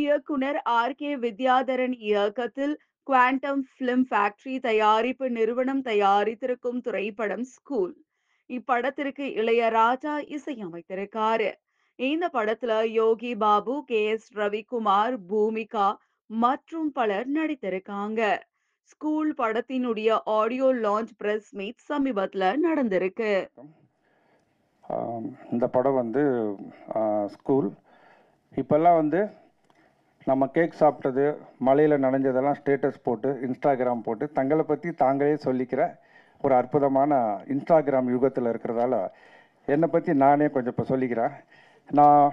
இயக்குனர் ஆர்.கே. வித்யாதரன் இயக்கத்தில் quantum film factory தயாரிப்பு நிறுவனம் தயாரித்திருக்கும் திரைப்படம் ஸ்கூல். இப்படத்திற்கு இளையராஜா இசையமைத்திருக்காரு. இந்த படத்துல யோகி பாபு, கே.எஸ். ரவிக்குமார், பூமிகா மற்றும் பலர் நடித்திருக்காங்க. ஸ்கூல் படத்தினுடைய ஆடியோ லான்ச் பிரஸ் மீட் சமீபத்துல நடந்திருக்கு. இந்த படம் வந்து ஸ்கூல். இப்போல்லாம் வந்து நம்ம கேக் சாப்பிட்டது, மலையில் நனைஞ்சதெல்லாம் ஸ்டேட்டஸ் போட்டு, இன்ஸ்டாகிராம் போட்டு, தங்களை பற்றி தாங்களே சொல்லிக்கிற ஒரு அற்புதமான இன்ஸ்டாகிராம் யுகத்தில் இருக்கிறதால என்னை பற்றி நானே கொஞ்சம் இப்போ சொல்லிக்கிறேன். நான்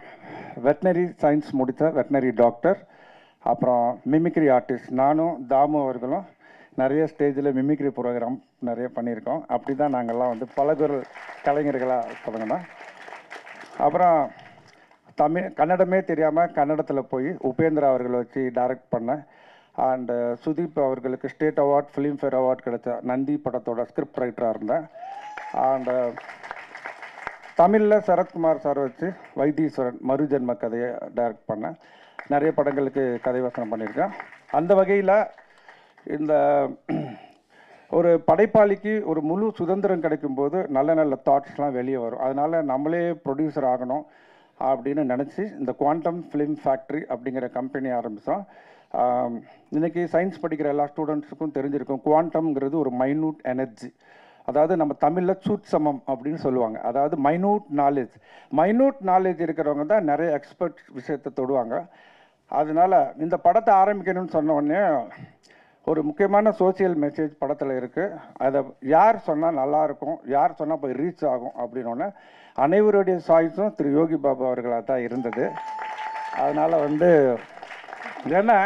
வெட்னரி சயின்ஸ் முடித்த வெட்னரி டாக்டர், அப்புறம் மிமிக்ரி ஆர்டிஸ்ட். நானும் தாமு அவர்களும் நிறைய ஸ்டேஜில் மிமிக்ரி ப்ரோக்ராம் நிறைய பண்ணியிருக்கோம். அப்படி தான் நாங்கள்லாம் வந்து பலகுரல் கலைஞர்களாக தொடங்கினோம். அப்புறம் கன்னடமே தெரியாமல் கன்னடத்தில் போய் உபேந்திரா அவர்களை வச்சு டைரக்ட் பண்ணேன். அண்டு சுதீப் அவர்களுக்கு ஸ்டேட் அவார்ட், ஃபிலிம்ஃபேர் அவார்ட் கிடைச்ச நந்தி படத்தோட ஸ்கிரிப்ட் ரைட்டராக இருந்தேன். அண்டு தமிழில் சரத்குமார் சார் வச்சு வைத்தீஸ்வரன் மறுஜென்ம கதையை டைரக்ட் பண்ணேன். நிறைய படங்களுக்கு கதை வசனம் பண்ணியிருக்கேன். அந்த வகையில் இந்த ஒரு படைப்பாளிக்கு ஒரு முழு சுதந்திரம் கிடைக்கும்போது நல்ல நல்ல தாட்ஸ்லாம் வெளியே வரும். அதனால் நம்மளே ப்ரொடியூசர் ஆகணும் அப்படின்னு நினச்சி இந்த குவாண்டம் ஃபிலிம் ஃபேக்ட்ரி அப்படிங்கிற கம்பெனி ஆரம்பித்தோம். இன்றைக்கி சயின்ஸ் படிக்கிற எல்லா ஸ்டூடெண்ட்ஸுக்கும் தெரிஞ்சிருக்கும், குவாண்டம்ங்கிறது ஒரு மைனூட் எனர்ஜி. அதாவது நம்ம தமிழில் சூட்சமம் அப்படின்னு சொல்லுவாங்க. அதாவது மைனூட் நாலேஜ் இருக்கிறவங்க தான் நிறைய எக்ஸ்பர்ட் விஷயத்தை தொடுவாங்க. அதனால் இந்த படத்தை ஆரம்பிக்கணும்னு சொன்ன உடனே ஒரு முக்கியமான சோசியல் மெசேஜ் படத்தில் இருக்குது. அதை யார் சொன்னால் நல்லாயிருக்கும், யார் சொன்னால் போய் ரீச் ஆகும் அப்படின்னோடனே அனைவருடைய சாய்ஸும் திரு யோகி பாபு அவர்களாக தான் இருந்தது. அதனால் வந்து ஏன்னா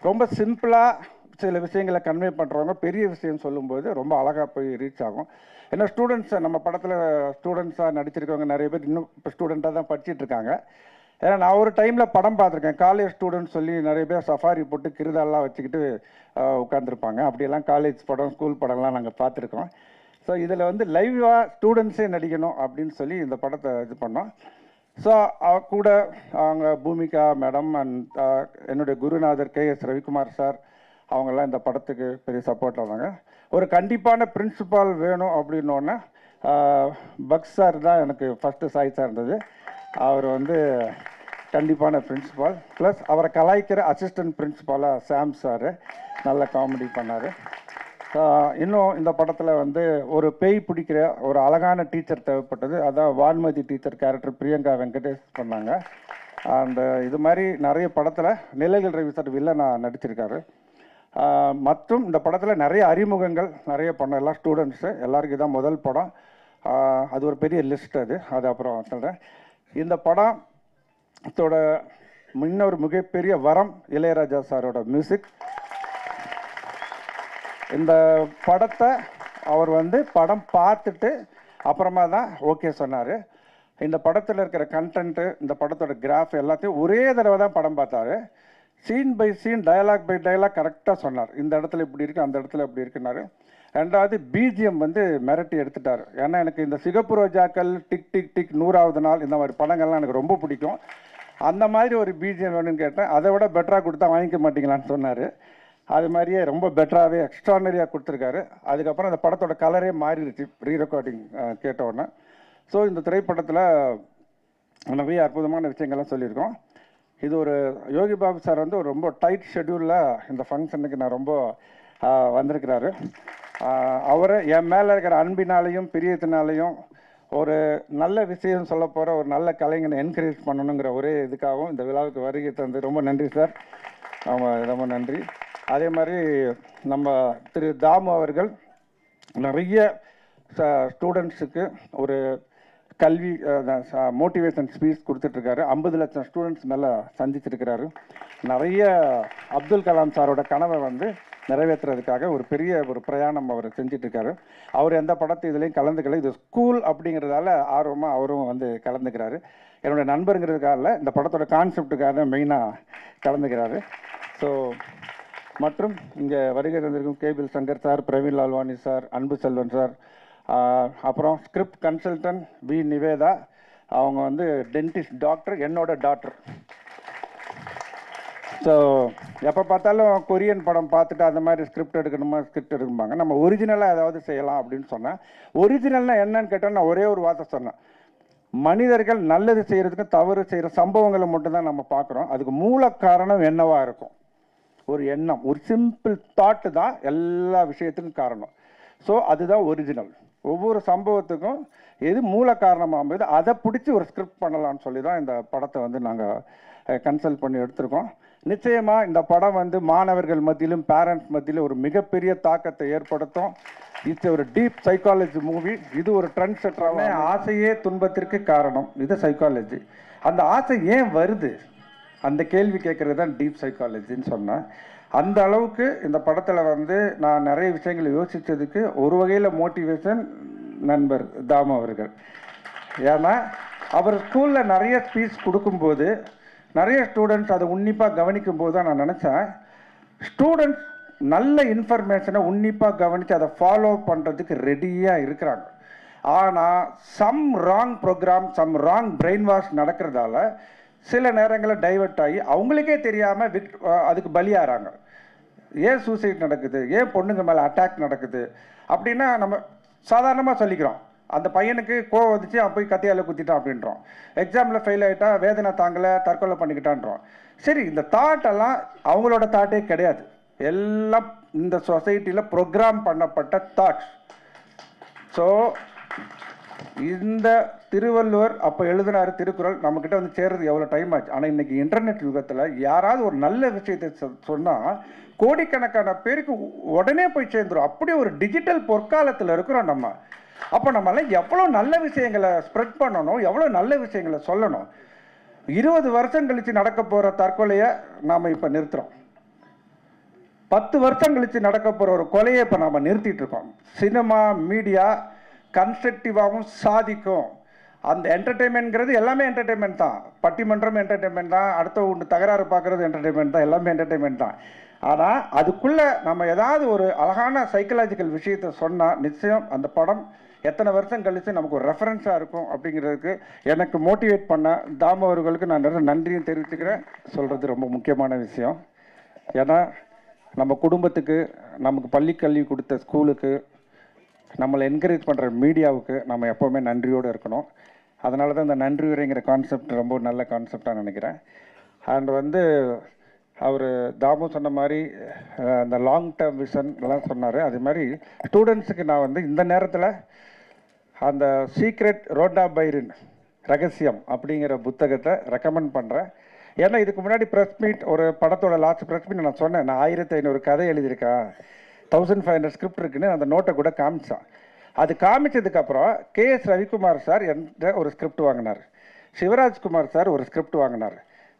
ரொம்ப சிம்பிளாக சில விஷயங்களை கன்வே பண்ணுறவங்க பெரிய விஷயம் சொல்லும்போது ரொம்ப அழகாக போய் ரீச் ஆகும். ஏன்னா ஸ்டூடெண்ட்ஸை நம்ம படத்தில் ஸ்டூடெண்ட்ஸாக நடிச்சிருக்கவங்க நிறைய பேர் இன்னும் இப்போ ஸ்டூடெண்ட்டாக தான் படிச்சிட்ருக்காங்க. ஏன்னா நான் ஒரு டைமில் படம் பார்த்துருக்கேன், காலேஜ் ஸ்டூடெண்ட்ஸ் சொல்லி நிறைய பேர் சஃபாரி போட்டு கிருதெல்லாம் வச்சுக்கிட்டு உட்காந்துருப்பாங்க. அப்படியெல்லாம் காலேஜ் படம், ஸ்கூல் படம்லாம் நாங்கள் பார்த்துருக்கோம். ஸோ இதில் வந்து லைவாக ஸ்டூடெண்ட்ஸே நடிக்கணும் அப்படின்னு சொல்லி இந்த படத்தை இது பண்ணோம். ஸோ கூட அவங்க பூமிகா மேடம் அண்ட் என்னுடைய குருநாதர் கே.எஸ். ரவிக்குமார் சார் அவங்கெல்லாம் இந்த படத்துக்கு பெரிய சப்போர்ட் ஆனாங்க. ஒரு கண்டிப்பான பிரின்சிபால் வேணும் அப்படின்னோடனே பக்ஸ் சார் தான் எனக்கு ஃபஸ்ட்டு சாய்ஸாக இருந்தது. அவர் வந்து கண்டிப்பான பிரின்சிபால், ப்ளஸ் அவரை கலாய்க்கிற அசிஸ்டன்ட் பிரின்சிபாலாக சாம் சார் நல்ல காமெடி பண்ணார். இன்னும் இந்த படத்தில் வந்து ஒரு பேய் பிடிக்கிற ஒரு அழகான டீச்சர் தேவைப்பட்டது. அதான் வான்மதி டீச்சர் கேரக்டர் பிரியங்கா வெங்கடேஷ் பண்ணாங்க. அந்த இது மாதிரி நிறைய படத்தில் நிலைகள் ரவி சார் வில்லனா நடிச்சிருக்காரு. மற்றும் இந்த படத்தில் நிறைய அறிமுகங்கள் நிறைய பண்ண எல்லா ஸ்டூடெண்ட்ஸு எல்லாருக்கும் தான் முதல் படம். அது ஒரு பெரிய லிஸ்ட். அது அப்புறம் சொல்கிறேன். இந்த படத்தோட இன்னொரு மிகப்பெரிய வரம் இளையராஜா சாரோட மியூசிக். இந்த படத்தை அவர் வந்து படம் பார்த்துட்டு அப்புறமா தான் ஓகே சொன்னார். இந்த படத்தில் இருக்கிற கண்டென்ட்டு, இந்த படத்தோட கிராஃப் எல்லாத்தையும் ஒரே தடவை தான் படம் பார்த்தாரு. Scene by scene, dialogue by dialogue கரெக்டாக சொன்னார். இந்த இடத்துல இப்படி இருக்குது, அந்த இடத்துல இப்படி இருக்குன்னாரு. ரெண்டாவது பிஜிஎம் வந்து மிரட்டி எடுத்துட்டார். ஏன்னா எனக்கு இந்த சிகப்பு ரோஜாக்கள், டிக் டிக் டிக், 100வது நாள், இந்த மாதிரி படங்கள்லாம் எனக்கு ரொம்ப பிடிக்கும். அந்த மாதிரி ஒரு பிஜிஎம் வேணும்னு கேட்டேன். அதை விட பெட்டராக கொடுத்தா வாங்கிக்க மாட்டீங்களான்னு சொன்னார். அது மாதிரியே ரொம்ப பெட்டராகவே எக்ஸ்ட்ரானரியாக கொடுத்துருக்காரு. அதுக்கப்புறம் அந்த படத்தோட கலரே மாறிடுச்சு ரீ ரெக்கார்டிங் கேட்டவுடனே. ஸோ இந்த திரைப்படத்தில் நிறைய அற்புதமான விஷயங்கள்லாம் சொல்லியிருக்கோம். இது ஒரு யோகி பாபு சார் வந்து ஒரு ரொம்ப டைட் ஷெட்யூலில் இந்த ஃபங்க்ஷனுக்கு நான் ரொம்ப வந்திருக்கிறாரு. அவரை என் மேலே இருக்கிற அன்பினாலையும் பிரியத்தினாலையும் ஒரு நல்ல விஷயம் சொல்ல போகிற ஒரு நல்ல கலைஞனை என்கரேஜ் பண்ணணுங்கிற ஒரே இதுக்காகவும் இந்த விழாவுக்கு வருகை தந்து ரொம்ப நன்றி சார். ரொம்ப நன்றி. அதே மாதிரி நம்ம திரு தாமு அவர்கள் நிறைய ஸ்டூடெண்ட்ஸுக்கு ஒரு கல்வி மோட்டிவேஷன் ஸ்பீச் கொடுத்துட்ருக்காரு. 50 லட்சம் ஸ்டூடெண்ட்ஸ் மேலே சந்திச்சிருக்கிறாரு. நிறைய அப்துல் கலாம் சாரோட கனவை வந்து நிறைவேற்றுறதுக்காக ஒரு பெரிய ஒரு பிரயாணம் அவர் செஞ்சிட்ருக்காரு. அவர் எந்த படத்தை இதுலேயும் கலந்துக்கல. இது ஸ்கூல் அப்படிங்கிறதால ஆர்வமாக அவரும் வந்து கலந்துக்கிறாரு. என்னோடய நண்பருங்கிறதுக்காக இந்த படத்தோட கான்செப்டுக்காக மெயினாக கலந்துக்கிறாரு. ஸோ மற்றும் இங்கே வருகை தந்திருக்கும் cable Shankar sir, Praveen Lalwani sir, அன்பு செல்வன் சார், அப்புறம் ஸ்கிரிப்ட் கன்சல்டன்ட் வி நிவேதா, அவங்க வந்து டென்டிஸ்ட் டாக்டர், என்னோட டாக்டர். ஸோ எப்போ பார்த்தாலும் கொரியன் படம் பார்த்துட்டு அந்த மாதிரி ஸ்கிரிப்ட் எடுக்கணும்பாங்க. நம்ம ஒரிஜினலாக ஏதாவது செய்யலாம் அப்படின்னு சொன்னேன். ஒரிஜினல்னால் என்னன்னு கேட்டால் நான் ஒரே ஒரு வார்த்தை சொன்னேன். மனிதர்கள் நல்லது செய்கிறதுக்கும் தவறு செய்கிற சம்பவங்களை மட்டும்தான் நம்ம பார்க்குறோம். அதுக்கு மூல காரணம் என்னவாக இருக்கும்? ஒரு எண்ணம், ஒரு சிம்பிள் தாட்டு தான் எல்லா விஷயத்துக்கும் காரணம். ஸோ அதுதான் ஒரிஜினல். ஒவ்வொரு சம்பவத்துக்கும் எது மூல காரணமாக அதை பிடிச்சி ஒரு ஸ்கிரிப்ட் பண்ணலான்னு சொல்லி தான் இந்த படத்தை வந்து நாங்கள் கன்சல்ட் பண்ணி எடுத்திருக்கோம். நிச்சயமாக இந்த படம் வந்து மாணவர்கள் மத்தியிலும் பேரண்ட்ஸ் மத்தியிலும் ஒரு மிகப்பெரிய தாக்கத்தை ஏற்படுத்தும். இட்ஸ் ஒரு டீப் சைக்காலஜி மூவி. இது ஒரு ட்ரெண்ட் செட்டராக ஆசையே துன்பத்திற்கு காரணம், இது சைக்காலஜி. அந்த ஆசை ஏன் வருது அந்த கேள்வி கேட்குறது தான் டீப் சைக்காலஜின்னு சொன்னேன். அந்த அளவுக்கு இந்த படத்தில் வந்து நான் நிறைய விஷயங்களை யோசித்ததுக்கு ஒரு வகையில் மோட்டிவேஷன் நண்பர் தாமு அவர்கள். ஏன்னா அவர் ஸ்கூலில் நிறைய ஸ்பீச் கொடுக்கும்போது நிறைய ஸ்டூடெண்ட்ஸ் அதை உன்னிப்பாக கவனிக்கும் போது தான் நான் நினச்சேன், ஸ்டூடெண்ட்ஸ் நல்ல இன்ஃபர்மேஷனை உன்னிப்பாக கவனித்து அதை ஃபாலோ பண்ணுறதுக்கு ரெடியாக இருக்கிறாங்க. ஆனால் some wrong program, some wrong brainwash நடக்கிறதால சில நேரங்களில் டைவெர்ட் ஆகி அவங்களுக்கே தெரியாமல் அதுக்கு பலியாகிறாங்க. ஏன் சூசைட் நடக்குது, ஏன் பொண்ணுங்க மேலே அட்டாக் நடக்குது அப்படின்னா நம்ம சாதாரணமாக சொல்லிக்கிறோம். அந்த பையனுக்கு கோவம் வந்துச்சு, அவன் போய் கத்தியால் குத்திட்டான் அப்படின்றோம். எக்ஸாமில் ஃபெயில் ஆகிட்டா வேதனை தாங்கலை தற்கொலை பண்ணிக்கிட்டான்றோம். சரி, இந்த தாட்டெல்லாம் அவங்களோட தாட்டே கிடையாது. எல்லாம் இந்த சொசைட்டியில் ப்ரோக்ராம் பண்ணப்பட்ட தாட்ஸ். ஸோ இந்த திருவள்ளுவர் அப்போ எழுதினார் திருக்குறள், நம்மக்கிட்ட வந்து சேர்றது எவ்வளோ டைம் ஆச்சு. ஆனால் இன்றைக்கி இன்டர்நெட் யுகத்தில் யாராவது ஒரு நல்ல விஷயத்தை சொன்னால் கோடிக்கணக்கான பேருக்கு உடனே போய் சேர்ந்துடும். அப்படியே ஒரு டிஜிட்டல் பொற்காலத்தில் இருக்கிறோம் நம்ம. அப்போ நம்மளாம் எவ்வளோ நல்ல விஷயங்களை ஸ்ப்ரெட் பண்ணணும், எவ்வளோ நல்ல விஷயங்களை சொல்லணும். 20 வருஷம் கழித்து நடக்க போகிற தற்கொலையை நாம் இப்போ நிறுத்துகிறோம். 10 வருஷம் கழித்து நடக்க போகிற ஒரு கொலையை இப்போ நாம் நிறுத்திட்டு இருக்கோம். சினிமா மீடியா கன்ஸ்ட்ரக்டிவாகவும் சாதிக்கும். அந்த என்டர்டெயின்மெண்ட்ங்கிறது எல்லாமே என்டர்டெயின்மெண்ட் தான். பட்டிமன்றம் என்டர்டெயின்மெண்ட் தான், அடுத்த ஒன்று தகராறு பார்க்குறது என்டர்டெயின்மெண்ட் தான், எல்லாமே என்டர்டெயின்மெண்ட் தான். ஆனால் அதுக்குள்ளே நம்ம ஏதாவது ஒரு அழகான சைக்கலாஜிக்கல் விஷயத்தை சொன்னால் நிச்சயம் அந்த படம் எத்தனை வருஷம் கழித்து நமக்கு ஒரு ரெஃபரன்ஸாக இருக்கும் அப்படிங்கிறதுக்கு எனக்கு மோட்டிவேட் பண்ண தாமு அவர்களுக்கு நான் நிறைய நன்றியும் தெரிவிச்சுக்கிறேன். சொல்கிறது ரொம்ப முக்கியமான விஷயம். ஏன்னா நம்ம குடும்பத்துக்கு, நமக்கு பள்ளி கல்வி கொடுத்த ஸ்கூலுக்கு, நம்மளை என்கரேஜ் பண்ணுற மீடியாவுக்கு நம்ம எப்போவுமே நன்றியோடு இருக்கணும். அதனால தான் இந்த நன்றி உரைங்கிற கான்செப்ட் ரொம்ப நல்ல கான்செப்டாக நினைக்கிறேன். அண்ட் வந்து அவர் தாமு சொன்ன மாதிரி இந்த லாங் டேர்ம் விஷன் எல்லாம் சொன்னார். அது மாதிரி ஸ்டூடெண்ட்ஸுக்கு நான் வந்து இந்த நேரத்தில் அந்த சீக்ரெட் ரோண்டா பைரின் ரகசியம் அப்படிங்கிற புத்தகத்தை ரெக்கமெண்ட் பண்ணுறேன். ஏன்னா இதுக்கு முன்னாடி ப்ரெஸ் மீட், ஒரு படத்தோட லாஸ்ட் ப்ரெஸ் மீட் நான் சொன்னேன், நான் 1500 கதை எழுதியிருக்கேன், 1500 ஸ்கிரிப்ட் இருக்குன்னு அந்த நோட்டை கூட காமிச்சான். அது காமிச்சதுக்கப்புறம் KS ரவிக்குமார் சார் என்ற ஒரு ஸ்கிரிப்ட் வாங்கினார், சிவராஜ்குமார் சார் ஒரு ஸ்கிரிப்ட் வாங்கினார்,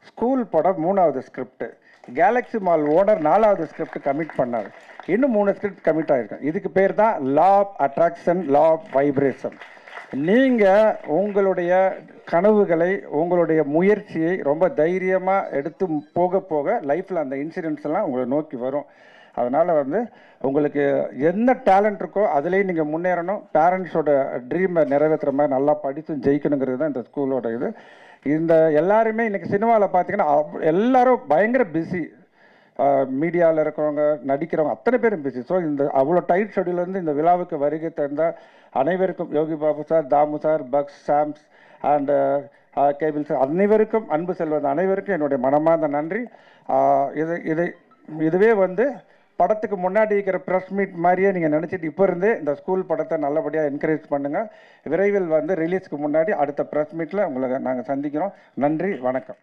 ஸ்கூல் படம் 3வது ஸ்கிரிப்ட், கேலக்ஸி மால் ஓனர் 4வது ஸ்கிரிப்ட் கமிட் பண்ணார், இன்னும் 3 ஸ்கிரிப்ட் கமிட் ஆகிருக்கேன். இதுக்கு பேர் தான் law of attraction, law of vibration. நீங்கள் உங்களுடைய கனவுகளை, உங்களுடைய முயற்சியை ரொம்ப தைரியமாக எடுத்து போக போக லைஃப்பில் அந்த இன்சிடென்ட்ஸ் எல்லாம் உங்களை நோக்கி வரும். அதனால் வந்து உங்களுக்கு என்ன டேலண்ட் இருக்கோ அதுலேயும் நீங்கள் முன்னேறணும். பேரண்ட்ஸோட ட்ரீமை நிறைவேற்றுற மாதிரி நல்லா படித்து ஜெயிக்கணுங்கிறது தான் இந்த ஸ்கூலோட இது. இந்த எல்லாருமே இன்றைக்கி சினிமாவில் பார்த்தீங்கன்னா எல்லாரும் பயங்கர பிஸி. மீடியாவில் இருக்கிறவங்க, நடிக்கிறவங்க அத்தனை பேரும் பிஸி. ஸோ இந்த அவ்வளோ டைட் ஷெடியூலேருந்து இந்த விழாவுக்கு வருகை தந்த அனைவருக்கும், Yogi Babu sir, Dhamu sir, Bucks, Chaams and Cable sir, அனைவருக்கும், அன்பு செல்வது அனைவருக்கும் என்னுடைய மனமார்ந்த நன்றி. இதுவே வந்து படத்துக்கு முன்னாடி இருக்கிற ப்ரெஸ் மீட் மாதிரியே நீங்கள் நினச்சிட்டு இப்போ இருந்தே இந்த ஸ்கூல் படத்தை நல்லபடியாக என்கரேஜ் பண்ணுங்கள். விரைவில் வந்து ரிலீஸ்க்கு முன்னாடி அடுத்த ப்ரெஸ் மீட்டில் உங்களை நாங்கள் சந்திக்கிறோம். நன்றி, வணக்கம்.